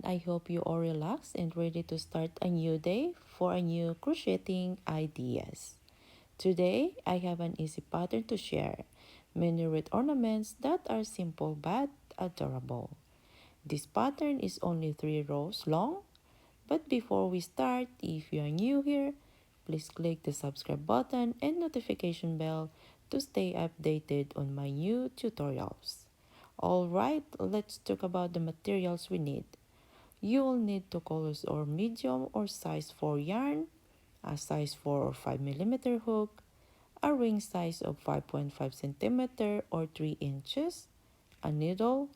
I hope you are relaxed and ready to start a new day for a new crocheting ideas. Today, I have an easy pattern to share, many with ornaments that are simple but adorable. This pattern is only 3 rows long, but before we start, if you are new here, please click the subscribe button and notification bell to stay updated on my new tutorials. Alright, let's talk about the materials we need. You will need 2 colors or medium or size 4 yarn, a size 4 or 5 mm hook, a ring size of 5.5 cm or 3 inches, a needle,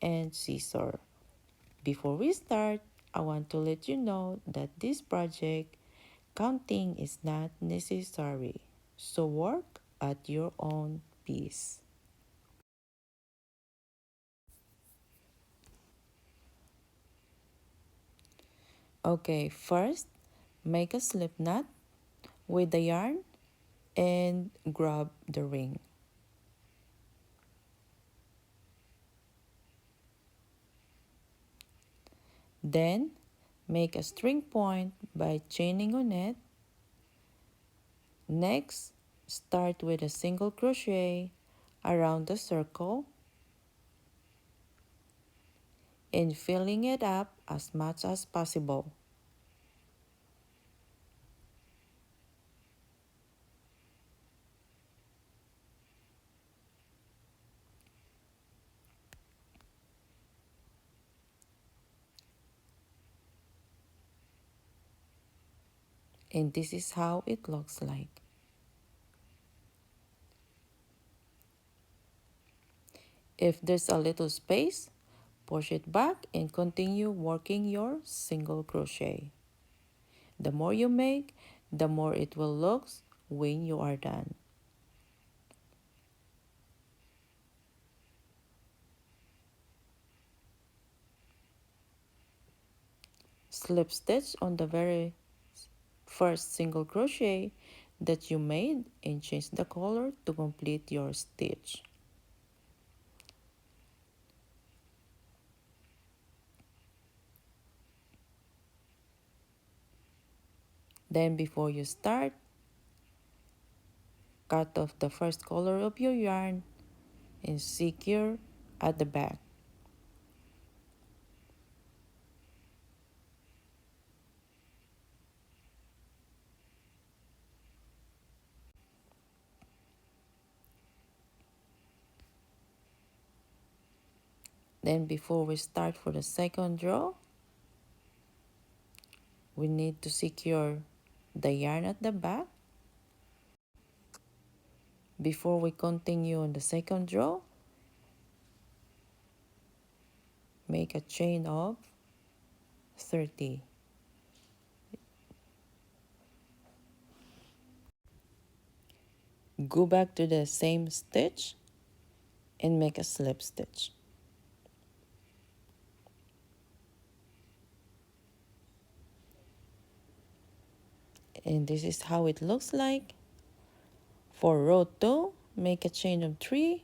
and scissor. Before we start, I want to let you know that this project counting is not necessary, so work at your own pace. Okay, first, make a slip knot with the yarn and grab the ring. Then, make a string point by chaining on it. Next, start with a single crochet around the circle and filling it up as much as possible. And this is how it looks like. If there's a little space, push it back and continue working your single crochet. The more you make, the more it will look when you are done. Slip stitch on the very first single crochet that you made and change the color to complete your stitch. Then before you start, cut off the first color of your yarn and secure at the back. Then before we start for the second row, we need to secure the yarn at the back. Before we continue on the second row, make a chain of 30. Go back to the same stitch and make a slip stitch. And this is how it looks like. For row 2, make a chain of 3,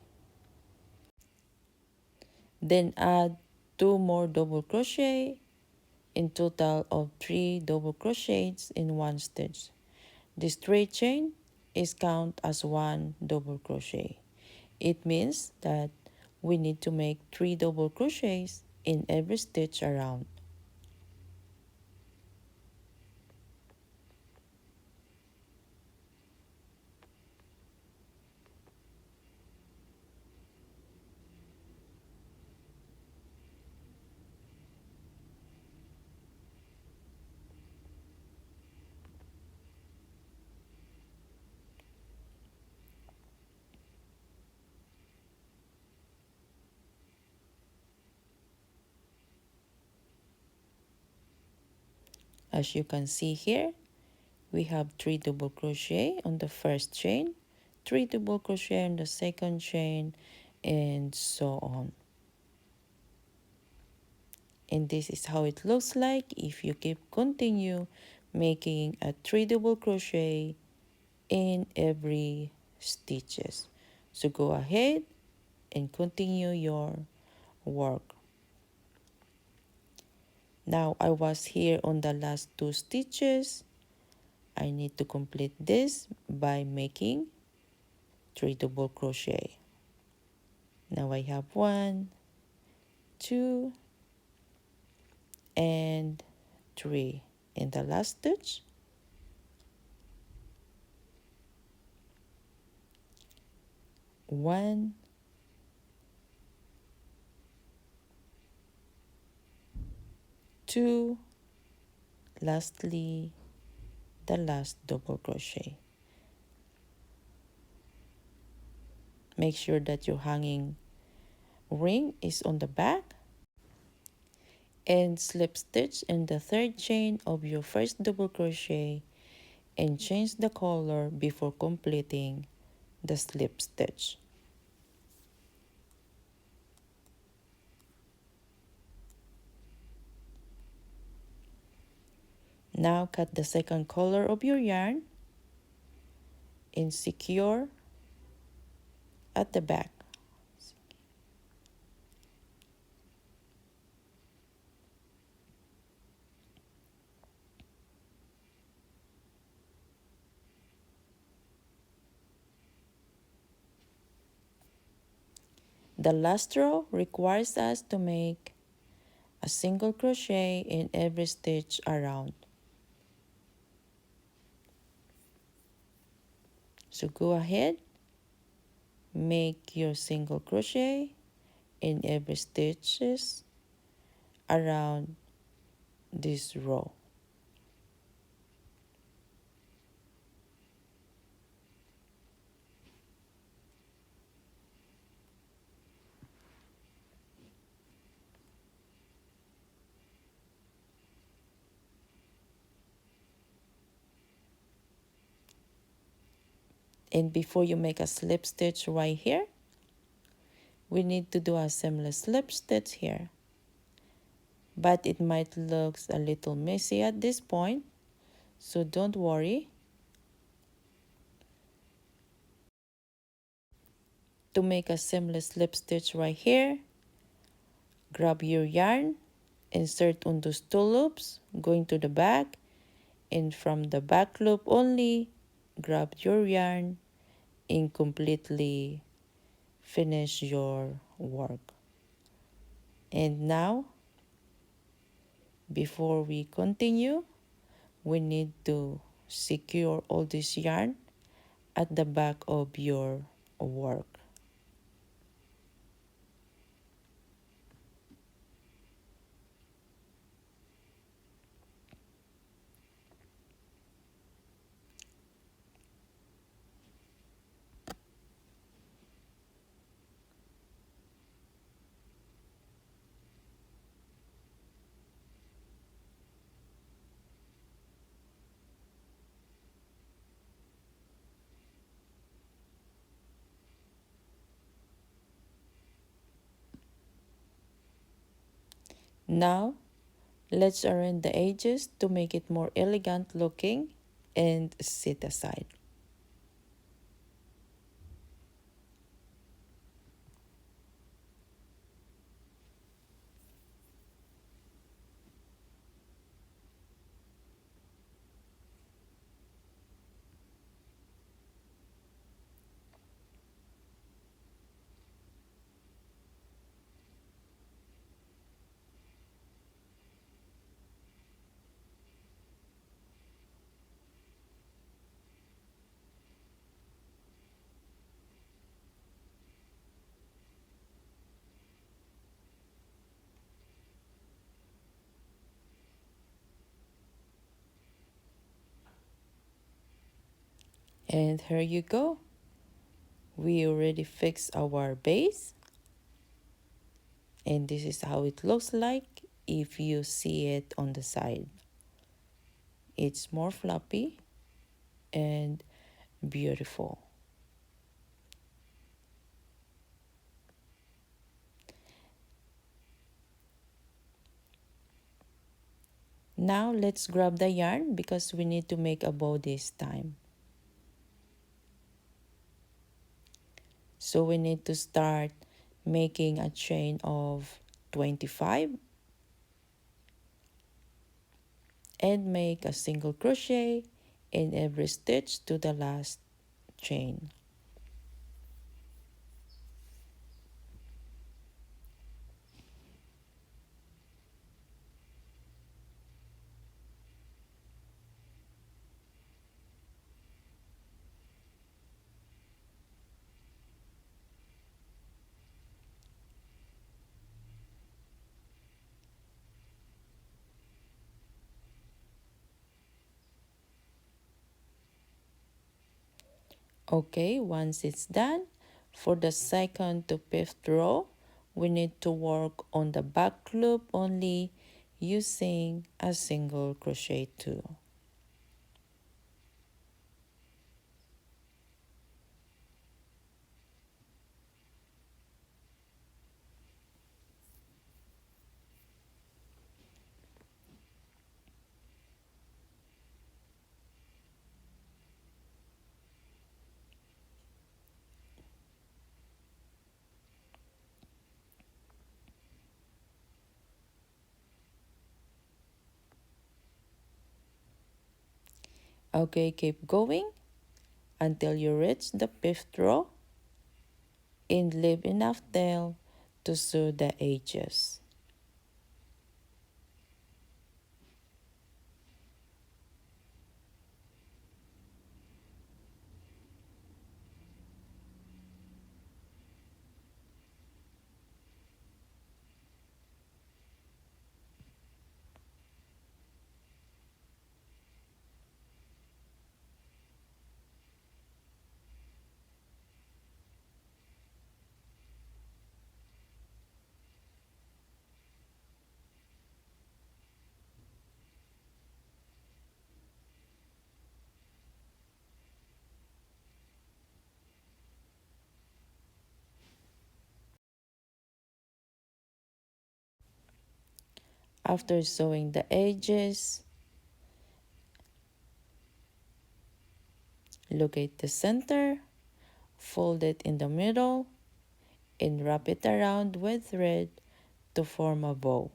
then add 2 more double crochet, in total of 3 double crochets in one stitch. This straight chain is count as 1 double crochet. It means that we need to make 3 double crochets in every stitch around. As you can see here, we have 3 double crochet on the first chain, 3 double crochet on the second chain, and so on. And this is how it looks like if you keep continue making a 3 double crochet in every stitches. So go ahead and continue your work. Now I was here on the last two stitches. I need to complete this by making 3 double crochet. Now I have 1, 2, and 3 in the last stitch. 1, 2, lastly the last double crochet. Make sure that your hanging ring is on the back, and slip stitch in the third chain of your first double crochet and change the color before completing the slip stitch. Now cut the second color of your yarn and secure at the back. The last row requires us to make a single crochet in every stitch around. So go ahead, make your single crochet in every stitches around this row. And before you make a slip stitch right here, we need to do a seamless slip stitch here. But it might look a little messy at this point, so don't worry. To make a seamless slip stitch right here, grab your yarn, insert on those two loops, going to the back, and from the back loop only, grab your yarn and completely finish your work. And now, before we continue, we need to secure all this yarn at the back of your work. Now, let's arrange the edges to make it more elegant looking and set aside. And here you go. We already fixed our base. And this is how it looks like if you see it on the side. It's more floppy and beautiful. Now let's grab the yarn because we need to make a bow this time. So we need to start making a chain of 25. and make a single crochet in every stitch to the last chain. Okay, once it's done, for the second to fifth row, we need to work on the back loop only using a single crochet tool. Okay, keep going until you reach the fifth row and leave enough tail to sew the edges. After sewing the edges, locate the center, fold it in the middle, and wrap it around with thread to form a bow.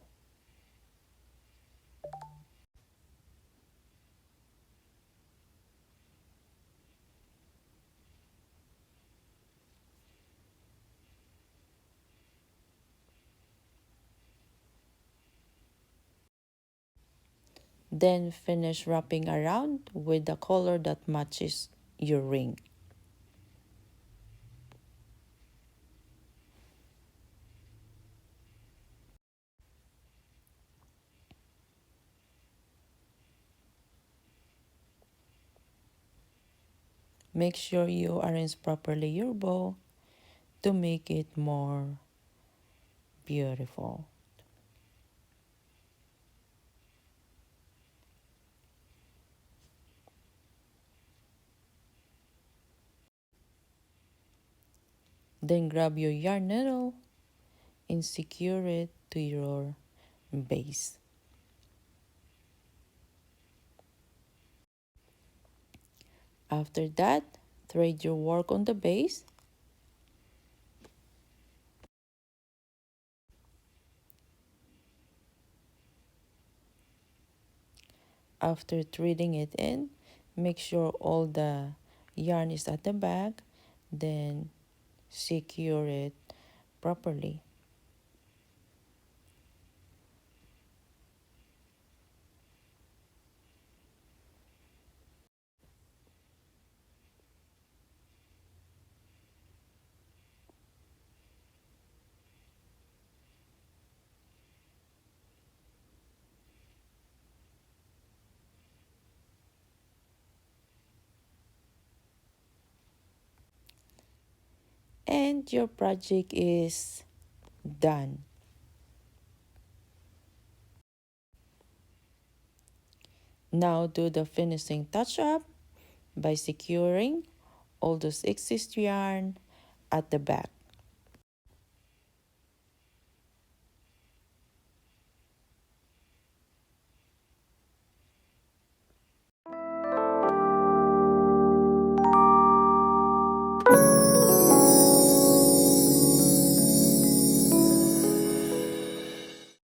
Then finish wrapping around with the color that matches your ring. Make sure you arrange properly your bow to make it more beautiful. Then grab your yarn needle and secure it to your base. After that, thread your work on the base. After threading it in, make sure all the yarn is at the back, then secure it properly. And your project is done. Now do the finishing touch up by securing all those excess yarn at the back.